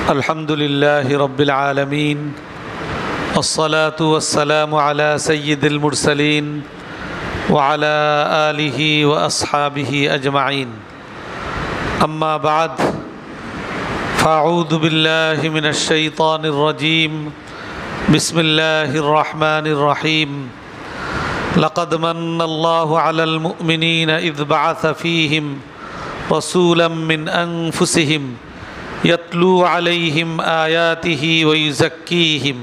الحمد لله رب العالمين والصلاة والسلام على سيد المرسلين وعلى آله وأصحابه أجمعين أما بعد فأعوذ بالله من الشيطان الرجيم بسم الله الرحمن الرحيم لقد من الله على المؤمنين إذ بعث فيهم رسولا من أنفسهم يتلو عليهم آياته ويزكيهم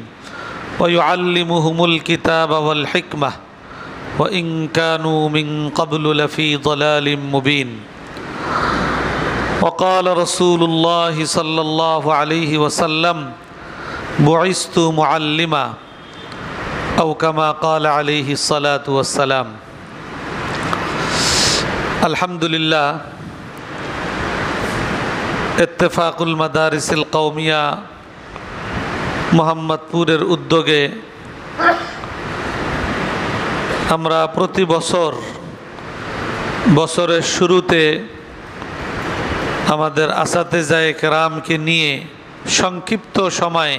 ويعلمهم الكتاب والحكمة وإن كانوا من قبل لفي ضلال مبين وقال رسول الله صلى الله عليه وسلم بعثت معلما أو كما قال عليه الصلاة والسلام الحمد لله ইত্তেফাকুল মাদারিসিল কওমিয়া মোহাম্মদপুরের উদ্যোগে আমরা প্রতি বছরের শুরুতে আমাদের আসাতেজায়ে কেরামকে নিয়ে সংক্ষিপ্ত সময়ে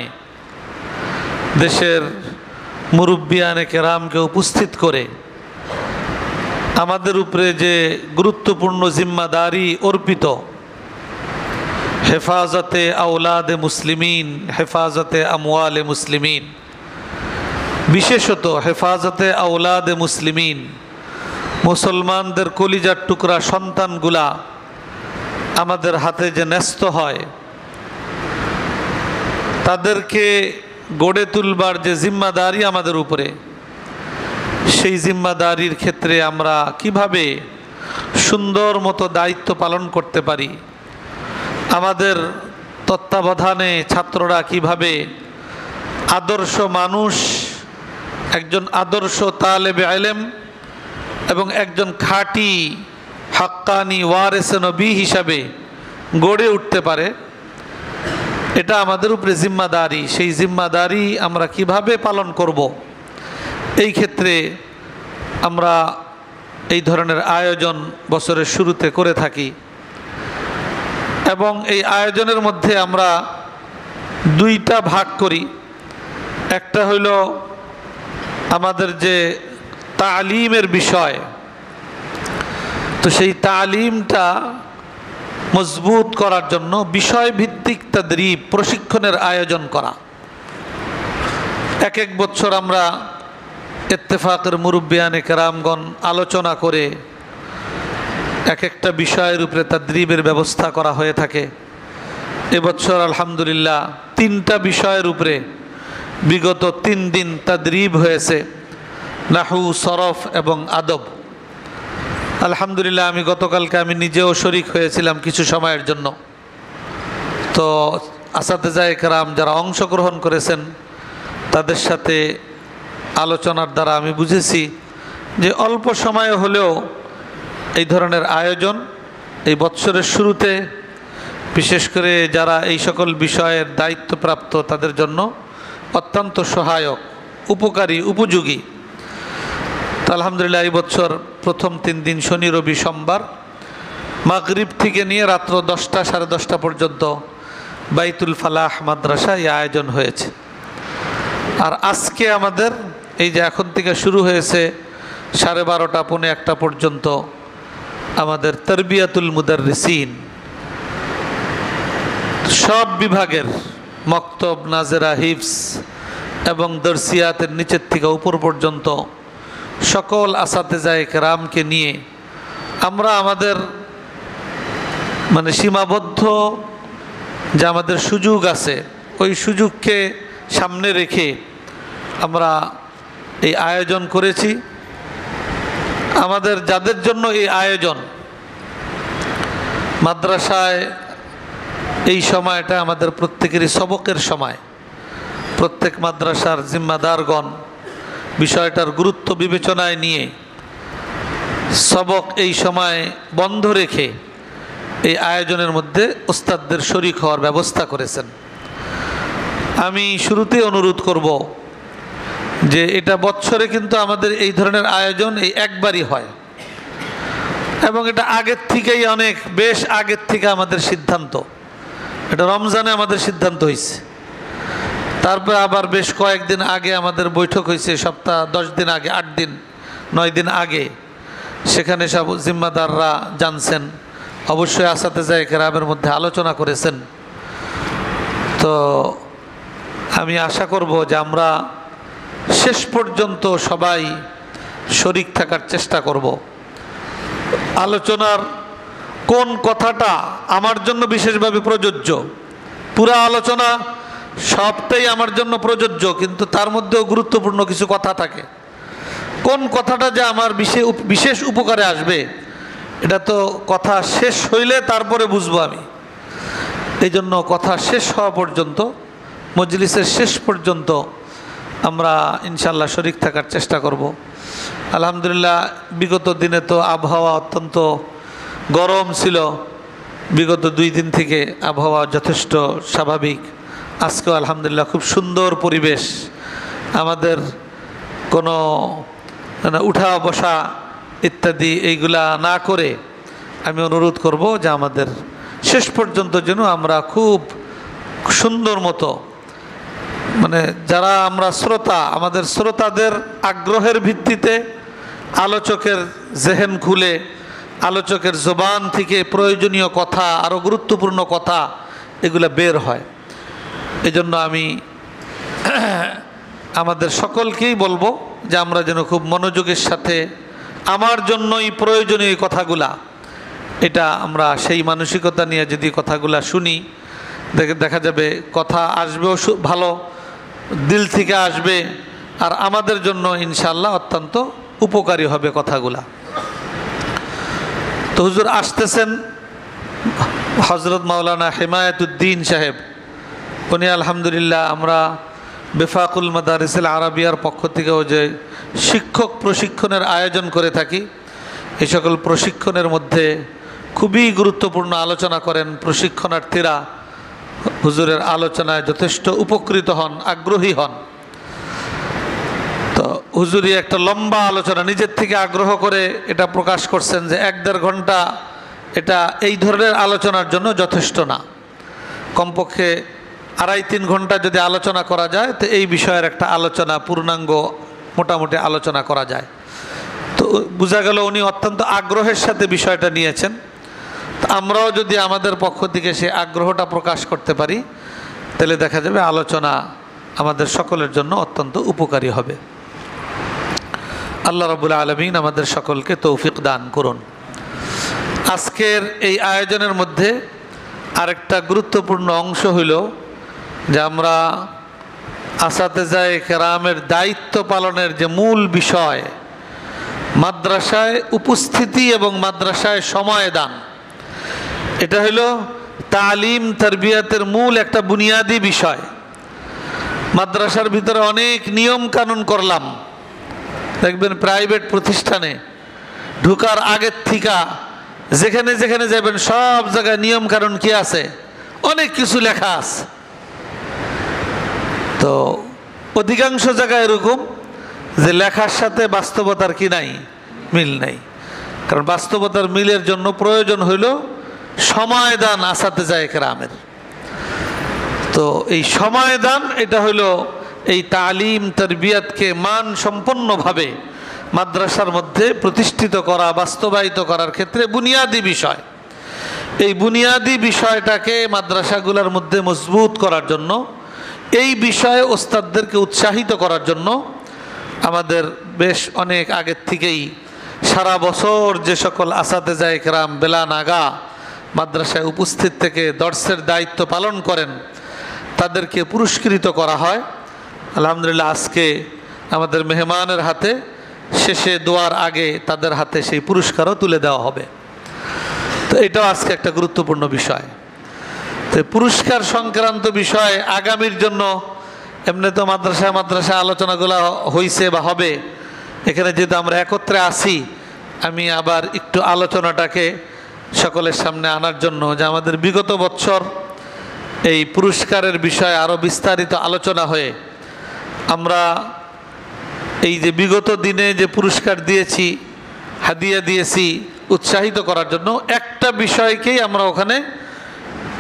দেশের মুরব্বিয়ানে কেরামকে উপস্থিত করে আমাদের উপরে যে গুরুত্বপূর্ণ জিম্মাদারি অর্পিত হেফাজতে আওলাদে মুসলিমিন, হেফাজতে আমওয়ালে মুসলিমিন, বিশেষত হেফাজতে আওলাদে মুসলিমিন, মুসলমানদের কলিজার টুকরা সন্তানগুলা আমাদের হাতে যে ন্যস্ত হয়, তাদেরকে গড়ে তুলবার যে জিম্মাদারি আমাদের উপরে, সেই জিম্মাদারির ক্ষেত্রে আমরা কিভাবে সুন্দর মতো দায়িত্ব পালন করতে পারি, আমাদের তত্ত্বাবধানে ছাত্ররা কিভাবে আদর্শ মানুষ, একজন আদর্শ তালেবে ইলম এবং একজন খাঁটি হাক্কানি ওয়ারিসে নবী হিসাবে গড়ে উঠতে পারে, এটা আমাদের উপরে জিম্মাদারি। সেই জিম্মাদারি আমরা কিভাবে পালন করব, এই ক্ষেত্রে আমরা এই ধরনের আয়োজন বছরের শুরুতে করে থাকি এবং এই আয়োজনের মধ্যে আমরা দুইটা ভাগ করি। একটা হইল আমাদের যে তালিমের বিষয়, তো সেই তালিমটা মজবুত করার জন্য বিষয়ভিত্তিক তাদরিব, প্রশিক্ষণের আয়োজন করা। এক বছর আমরা ইত্তেফাকের মুরব্বিয়ানে কেরামগণ আলোচনা করে এক একটা বিষয়ের উপরে তাদরিবের ব্যবস্থা করা হয়ে থাকে। এবছর আলহামদুলিল্লাহ 3টা বিষয়ের উপরে বিগত 3 দিন তাদরিব হয়েছে, নাহু, সরফ এবং আদব। আলহামদুলিল্লাহ আমি গতকালকে নিজেও শরীক হয়েছিলাম কিছু সময়ের জন্য। তো আসাতেজায়ে কেরাম যারা অংশগ্রহণ করেছেন তাদের সাথে আলোচনার দ্বারা আমি বুঝেছি যে অল্প সময়ে হলেও এই ধরনের আয়োজন এই বৎসরের শুরুতে, বিশেষ করে যারা এই সকল বিষয়ের দায়িত্বপ্রাপ্ত তাদের জন্য অত্যন্ত সহায়ক, উপকারী, উপযোগী। তো আলহামদুলিল্লাহ এই বছর প্রথম 3 দিন শনি, রবি, সোমবার মাগরিব থেকে নিয়ে রাত্র 10টা সাড়ে 10টা পর্যন্ত বাইতুল ফালাহ মাদ্রাসায় এই আয়োজন হয়েছে। আর আজকে আমাদের এই যে এখন থেকে শুরু হয়েছে 12:30 পৌনে 1টা পর্যন্ত আমাদের তারবিয়াতুল মুদাররিসিন, সব বিভাগের মক্তব, নাজেরা, হিফজ এবং দরসিয়াতের নিচের থেকে উপর পর্যন্ত সকল আসাতেজায়ে কেরামকে নিয়ে আমরা আমাদের সীমাবদ্ধ যে আমাদের সুযোগ আছে, ওই সুযোগকে সামনে রেখে আমরা এই আয়োজন করেছি। আমাদের যাদের জন্য এই আয়োজন, মাদ্রাসায় এই সময়টা আমাদের প্রত্যেকেরই সবকের সময়। প্রত্যেক মাদ্রাসার জিম্মাদারগণ বিষয়টার গুরুত্ব বিবেচনায় নিয়ে সবক এই সময় বন্ধ রেখে এই আয়োজনের মধ্যে ওস্তাদদের শরীক হওয়ার ব্যবস্থা করেছেন। আমি শুরুতেই অনুরোধ করব যে এটা বৎসরে কিন্তু আমাদের এই ধরনের আয়োজন এই একবারই হয় এবং এটা আগের থেকেই বেশ আগের থেকে আমাদের সিদ্ধান্ত এটা রমজানে আমাদের সিদ্ধান্ত হয়েছে। তারপরে আবার বেশ কয়েকদিন আগে আমাদের বৈঠক হয়েছে, সপ্তাহ 10 দিন আগে, 8 দিন 9 দিন আগে। সেখানে সব জিম্মাদাররা জানছেন, অবশ্যই আসাতেজায়ে কেরামের মধ্যে আলোচনা করেছেন। তো আমি আশা করব যে আমরা শেষ পর্যন্ত সবাই শরীক থাকার চেষ্টা করব। আলোচনার কোন কথাটা আমার জন্য বিশেষভাবে প্রযোজ্য, পুরা আলোচনা সবটাই আমার জন্য প্রযোজ্য, কিন্তু তার মধ্যেও গুরুত্বপূর্ণ কিছু কথা থাকে। কোন কথাটা যে আমার বিশেষ উপকারে আসবে, এটা তো কথা শেষ হইলে তারপরে বুঝবো আমি। এই জন্য কথা শেষ হওয়া পর্যন্ত, মজলিসের শেষ পর্যন্ত আমরা ইনশাল্লাহ শরীক থাকার চেষ্টা করব। আলহামদুলিল্লাহ, বিগত দিনে তো আবহাওয়া অত্যন্ত গরম ছিল। বিগত 2 দিন থেকে আবহাওয়া যথেষ্ট স্বাভাবিক। আজকেও আলহামদুলিল্লাহ খুব সুন্দর পরিবেশ। আমাদের কোনো উঠা বসা ইত্যাদি এইগুলা না করে আমি অনুরোধ করব যে আমাদের শেষ পর্যন্ত যেন আমরা খুব সুন্দর মতো, মানে যারা আমরা শ্রোতা, আমাদের শ্রোতাদের আগ্রহের ভিত্তিতে আলোচকের জেহেন খুলে, আলোচকের জবান থেকে প্রয়োজনীয় কথা, আরও গুরুত্বপূর্ণ কথা এগুলো বের হয়। এজন্য আমি আমাদের সকলকেই বলবো যে আমরা যেন খুব মনোযোগের সাথে আমার জন্যই প্রয়োজনীয় কথাগুলা, এটা আমরা সেই মানসিকতা নিয়ে যদি কথাগুলা শুনি, দেখা যাবে কথা আসবেও ভালো, দিল থেকে আসবে, আর আমাদের জন্য ইনশাআল্লাহ অত্যন্ত উপকারী হবে কথাগুলা। তো হুজুর আসতেছেন, হজরত মাওলানা হিমায়তুদ্দিন সাহেব, উনি আলহামদুলিল্লাহ আমরা বেফাকুল মাদারিসিল আরাবিয়ার পক্ষ থেকেও যে শিক্ষক প্রশিক্ষণের আয়োজন করে থাকি, এই সকল প্রশিক্ষণের মধ্যে খুবই গুরুত্বপূর্ণ আলোচনা করেন। প্রশিক্ষণার্থীরা হুজুরের আলোচনায় যথেষ্ট উপকৃত হন, আগ্রহী হন। তো হুজুরই একটা লম্বা আলোচনা নিজের থেকে আগ্রহ করে এটা প্রকাশ করছেন যে 1-1.5 ঘন্টা এটা এই ধরনের আলোচনার জন্য যথেষ্ট না, কমপক্ষে 2.5-3 ঘন্টা যদি আলোচনা করা যায় তো এই বিষয়ের একটা আলোচনা পূর্ণাঙ্গ মোটামুটি আলোচনা করা যায়। তো বোঝা গেল উনি অত্যন্ত আগ্রহের সাথে বিষয়টা নিয়েছেন। তো আমরাও যদি আমাদের পক্ষ থেকে সে আগ্রহটা প্রকাশ করতে পারি, তাহলে দেখা যাবে আলোচনা আমাদের সকলের জন্য অত্যন্ত উপকারী হবে। আল্লাহ রাব্বুল আলামিন আমাদের সকলকে তৌফিক দান করুন। আজকের এই আয়োজনের মধ্যে আরেকটা গুরুত্বপূর্ণ অংশ হইল যে আমরা আসাতেজায়ে কেরামের দায়িত্ব পালনের যে মূল বিষয়, মাদ্রাসায় উপস্থিতি এবং মাদ্রাসায় সময় দান, এটা হলো তালিম তারবিয়াতের মূল একটা বুনিয়াদী বিষয়। মাদ্রাসার ভিতরে অনেক নিয়ম কানুন করলাম, দেখবেন প্রাইভেট প্রতিষ্ঠানে ঢুকার আগের থেকে যেখানে যেখানে যাবেন সব জায়গায় নিয়ম কানুন কি আছে, অনেক কিছু লেখা আছে। তো অধিকাংশ জায়গায় এরকম যে লেখার সাথে বাস্তবতার কি নাই, মিল নাই। কারণ বাস্তবতার মিলের জন্য প্রয়োজন হইল সময় দান আসাতেজায়ে কেরামের। তো এই সময় দান এটা হইলো এই তালিম তারবিয়াতকে মান সম্পন্নভাবে মাদ্রাসার মধ্যে প্রতিষ্ঠিত করা, বাস্তবায়িত করার ক্ষেত্রে বুনিয়াদী বিষয়। এই বুনিয়াদী বিষয়টাকে মাদ্রাসাগুলোর মধ্যে মজবুত করার জন্য, এই বিষয়ে ওস্তাদদেরকে উৎসাহিত করার জন্য আমাদের বেশ অনেক আগের থেকেই সারা বছর যে সকল আসাতেজায়ে কেরাম বেলা নাগা মাদ্রাসায় উপস্থিত থেকে দর্সের দায়িত্ব পালন করেন, তাদেরকে পুরস্কৃত করা হয়। আলহামদুলিল্লাহ, আজকে আমাদের মেহমানের হাতে শেষে দোয়ার আগে তাদের হাতে সেই পুরস্কারও তুলে দেওয়া হবে। তো এটাও আজকে একটা গুরুত্বপূর্ণ বিষয়। তো পুরস্কার সংক্রান্ত বিষয় আগামীর জন্য এমনি তো মাদ্রাসায় আলোচনাগুলো হয়েছে বা হবে, এখানে যেহেতু আমরা একত্রে আসি, আমি আবার একটু আলোচনাটাকে সকলের সামনে আনার জন্য যে আমাদের বিগত বছর এই পুরস্কারের বিষয়ে আরও বিস্তারিত আলোচনা হয়ে আমরা এই যে বিগত দিনে যে পুরস্কার দিয়েছি, হাদিয়া দিয়েছি উৎসাহিত করার জন্য, একটা বিষয়কেই আমরা ওখানে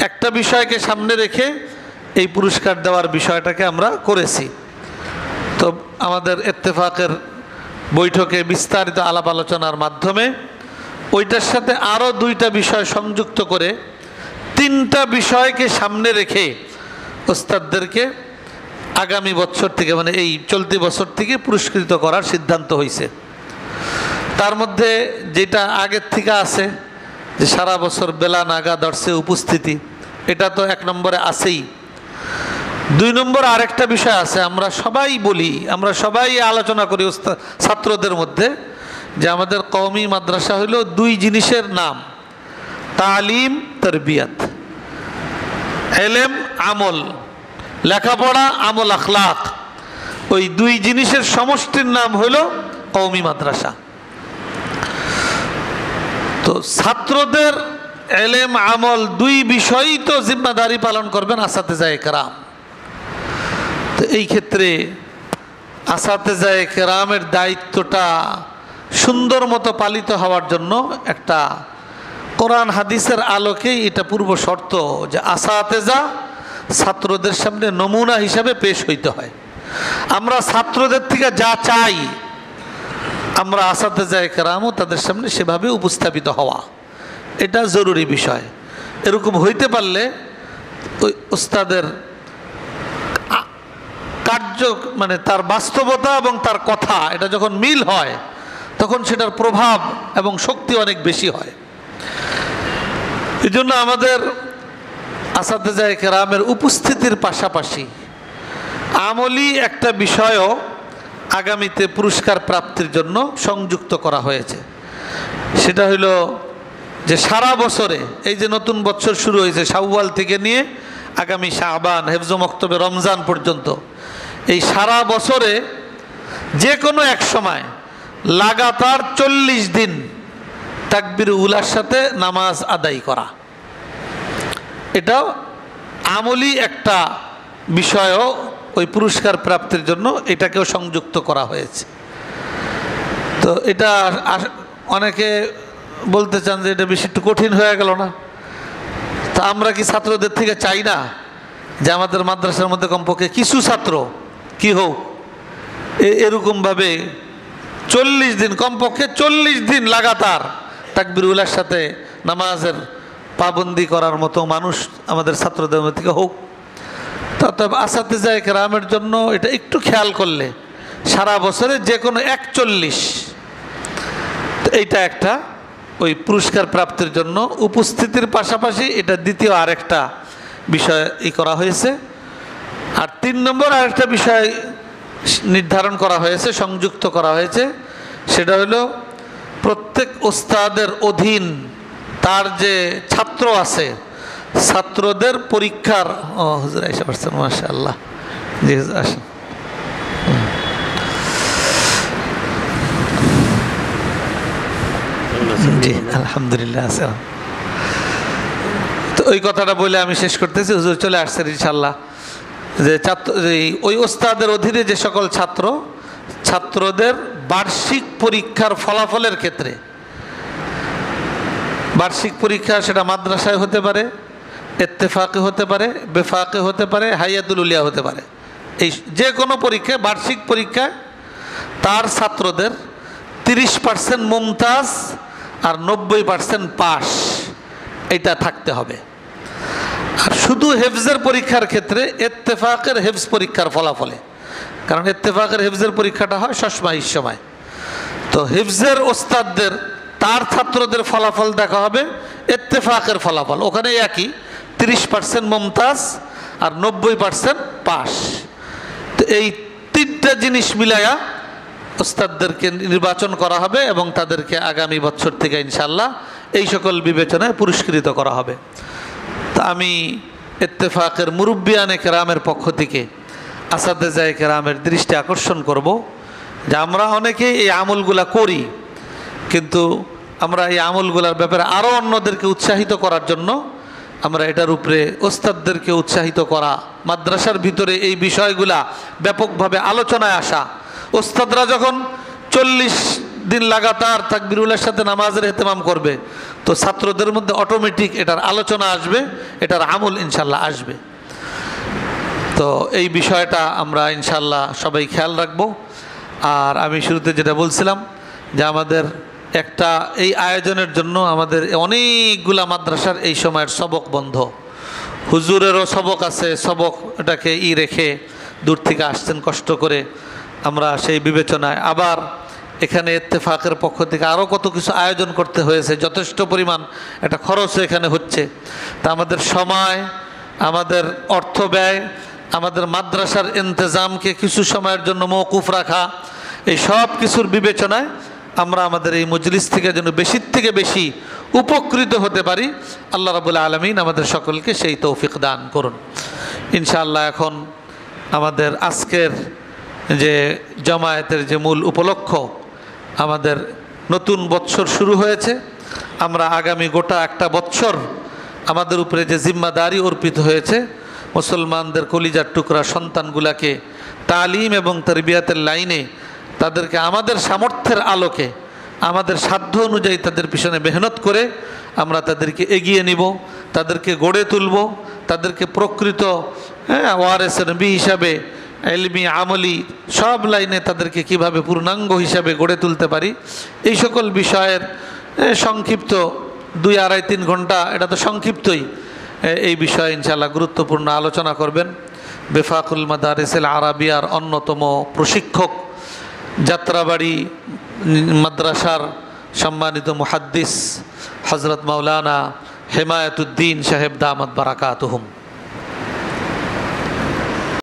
একটা বিষয়কে সামনে রেখে এই পুরস্কার দেওয়ার বিষয়টাকে আমরা করেছি। তো আমাদের ইত্তেফাকের বৈঠকে বিস্তারিত আলাপ আলোচনার মাধ্যমে ওইটার সাথে আরও 2টা বিষয় সংযুক্ত করে 3টা বিষয়কে সামনে রেখে ওস্তাদদেরকে আগামী বছর থেকে মানে এই চলতি বছর থেকে পুরস্কৃত করার সিদ্ধান্ত হয়েছে। তার মধ্যে যেটা আগের থেকে আছে যে সারা বছর বেলা নাগা দর্শে উপস্থিতি, এটা তো 1 নম্বরে আছেই। 2 নম্বর আরেকটা বিষয় আছে, আমরা সবাই বলি, আমরা সবাই আলোচনা করি ছাত্রদের মধ্যে যে আমাদের কওমি মাদ্রাসা হইল 2 জিনিসের নাম, তালিম তরবিয়ত, এলেম আমল, লেখাপড়া আমল আখলাক। ওই 2 জিনিসের সমষ্টির নাম হইল কওমি মাদ্রাসা। তো ছাত্রদের এলেম আমল 2 বিষয়ই তো জিম্মাদারি পালন করবেন আসাতেজায়ে কেরাম। তো এই ক্ষেত্রে আসাতেজায়ে কেরামের দায়িত্বটা সুন্দর মতো পালিত হওয়ার জন্য একটা কোরআন হাদিসের আলোকেই এটা পূর্ব শর্ত যে আসাতেজা ছাত্রদের সামনে নমুনা হিসাবে পেশ হইতে হয়। আমরা ছাত্রদের থেকে যা চাই আমরা আসাতেজায়ে কেরামও তাদের সামনে সেভাবে উপস্থাপিত হওয়া, এটা জরুরি বিষয়। এরকম হইতে পারলে ওই ওস্তাদের কার্য মানে তার বাস্তবতা এবং তার কথা এটা যখন মিল হয় তখন সেটার প্রভাব এবং শক্তি অনেক বেশি হয়। এই জন্য আমাদের আসাতেজায়ে কেরামের উপস্থিতির পাশাপাশি আমলি একটা বিষয়ও আগামীতে পুরস্কার প্রাপ্তির জন্য সংযুক্ত করা হয়েছে। সেটা হইল যে সারা বছরে এই যে নতুন বছর শুরু হয়েছে শাওয়াল থেকে নিয়ে আগামী শাবান, হেফজ মক্তবে, রমজান পর্যন্ত, এই সারা বছরে যে কোনো এক সময় লাগাতার 40 দিন তাকবীর উলার সাথে নামাজ আদায় করা, এটাও আমলি একটা বিষয়ও ওই পুরস্কার প্রাপ্তির জন্য এটাকেও সংযুক্ত করা হয়েছে। তো এটা অনেকে বলতে চান যে এটা বেশি একটু কঠিন হয়ে গেল না? তা আমরা কি ছাত্রদের থেকে চাই না যে আমাদের মাদ্রাসার মধ্যে কমপক্ষে কিছু ছাত্র কি হোক এরকমভাবে 40 দিন, কমপক্ষে 40 দিন লাগাতার তাকবীর উলার সাথে নামাজের পাবন্দি করার মতো মানুষ আমাদের ছাত্রদের মধ্যে থেকে হোক। তবে আসাতেজায়ে কেরামের জন্য এটা একটু খেয়াল করলে সারা বছরে যে কোনো 41, এইটা একটা ওই পুরস্কার প্রাপ্তির জন্য উপস্থিতির পাশাপাশি এটা দ্বিতীয় আরেকটা বিষয় করা হয়েছে। আর 3 নম্বর আরেকটা বিষয় নির্ধারণ করা হয়েছে, সংযুক্ত করা হয়েছে, সেটা হলো প্রত্যেক ওস্তাদের অধীন তার যে ছাত্র আছে ছাত্রদের পরীক্ষার হুজুর আয়েশা পারছেন মাশাআল্লাহ, জি আসেন। জি আলহামদুলিল্লাহ আসসালাম। তো ওই কথাটা বলে আমি শেষ করতেছি, হুজুর চলে আসছেন ইনশাআল্লাহ। যে ওই ওস্তাদের অধীনে যে সকল ছাত্রদের বার্ষিক পরীক্ষার ফলাফলের ক্ষেত্রে, বার্ষিক পরীক্ষা সেটা মাদ্রাসায় হতে পারে, ইত্তেফাকে হতে পারে, বেফাকে হতে পারে, হাইয়াতুল উলিয়া হতে পারে, এই যে কোনো পরীক্ষায় বার্ষিক পরীক্ষায় তার ছাত্রদের 30% মুমতাজ আর 90% পাস এটা থাকতে হবে। আর শুধু হেফজের পরীক্ষার ক্ষেত্রে ইত্তেফাকের হেফজ পরীক্ষার ফলাফলে, কারণ ইত্তেফাকের হেফজের পরীক্ষাটা হয় সসমাহির সময়, তো হেফজের ওস্তাদদের তার ছাত্রদের ফলাফল দেখা হবে ইত্তেফাকের ফলাফল, ওখানে একই 30% মুমতাজ আর 90% পাস। তো এই 3টা জিনিস মিলাইয়া ওস্তাদদেরকে নির্বাচন করা হবে এবং তাদেরকে আগামী বছর থেকে ইনশাআল্লাহ এই সকল বিবেচনায় পুরস্কৃত করা হবে। তা আমি ইত্তেফাকের মুরব্বিয়ানে কেরামের পক্ষ থেকে আসাতেজায়ে কেরামের দৃষ্টি আকর্ষণ করব যে আমরা অনেকেই এই আমলগুলা করি, কিন্তু আমরা এই আমলগুলার ব্যাপারে আরও অন্যদেরকে উৎসাহিত করার জন্য আমরা এটার উপরে ওস্তাদদেরকে উৎসাহিত করা, মাদ্রাসার ভিতরে এই বিষয়গুলা ব্যাপকভাবে আলোচনায় আসা, ওস্তাদরা যখন 40 দিন লাগাতার তাকবীরুলের সাথে নামাজের ইহতেমাম করবে তো ছাত্রদের মধ্যে অটোমেটিক এটার আলোচনা আসবে, এটার আমল ইনশাল্লাহ আসবে। তো এই বিষয়টা আমরা ইনশাল্লাহ সবাই খেয়াল রাখব। আর আমি শুরুতে যেটা বলছিলাম যে আমাদের একটা এই আয়োজনের জন্য আমাদের অনেকগুলা মাদ্রাসার এই সময়ের সবক বন্ধ, হুজুরেরও সবক আছে, সবক এটাকে রেখে দূর থেকে আসছেন কষ্ট করে, আমরা সেই বিবেচনায় আবার এখানে ইত্তেফাকের পক্ষ থেকে আরও কত কিছু আয়োজন করতে হয়েছে, যথেষ্ট পরিমাণ একটা খরচও এখানে হচ্ছে। তা আমাদের সময়, আমাদের অর্থ ব্যয়, আমাদের মাদ্রাসার ইন্তজামকে কিছু সময়ের জন্য মওকুফ রাখা, এই সব কিছুর বিবেচনায় আমরা আমাদের এই মজলিস থেকে যেন বেশির থেকে বেশি উপকৃত হতে পারি। আল্লাহ রাব্বুল আলামিন আমাদের সকলকে সেই তৌফিক দান করুন ইনশাআল্লাহ। এখন আমাদের আজকের যে জামায়াতের যে মূল উপলক্ষ, আমাদের নতুন বৎসর শুরু হয়েছে। আমরা আগামী গোটা একটা বৎসর আমাদের উপরে যে জিম্মাদারি অর্পিত হয়েছে, মুসলমানদের কলিজার টুকরা সন্তানগুলাকে তালিম এবং তারবিয়াতের লাইনে তাদেরকে আমাদের সামর্থ্যের আলোকে আমাদের সাধ্য অনুযায়ী তাদের পিছনে মেহনত করে আমরা তাদেরকে এগিয়ে নিব, তাদেরকে গড়ে তুলব, তাদেরকে প্রকৃত ওয়ারিস নবী হিসাবে ইলমি আমলি সব লাইনে তাদেরকে কিভাবে পূর্ণাঙ্গ হিসাবে গড়ে তুলতে পারি, এই সকল বিষয়ের সংক্ষিপ্ত 2-2.5-3 ঘন্টা, এটা তো সংক্ষিপ্তই, এই বিষয়ে ইনশাআল্লাহ গুরুত্বপূর্ণ আলোচনা করবেন বেফাকুল মাদারিসিল আরাবিয়ার অন্যতম প্রশিক্ষক, যাত্রাবাড়ি মাদ্রাসার সম্মানিত মুহাদ্দিস হযরত মাওলানা হিমায়াতুদ্দিন সাহেব দামাত বারাকাতুহুম।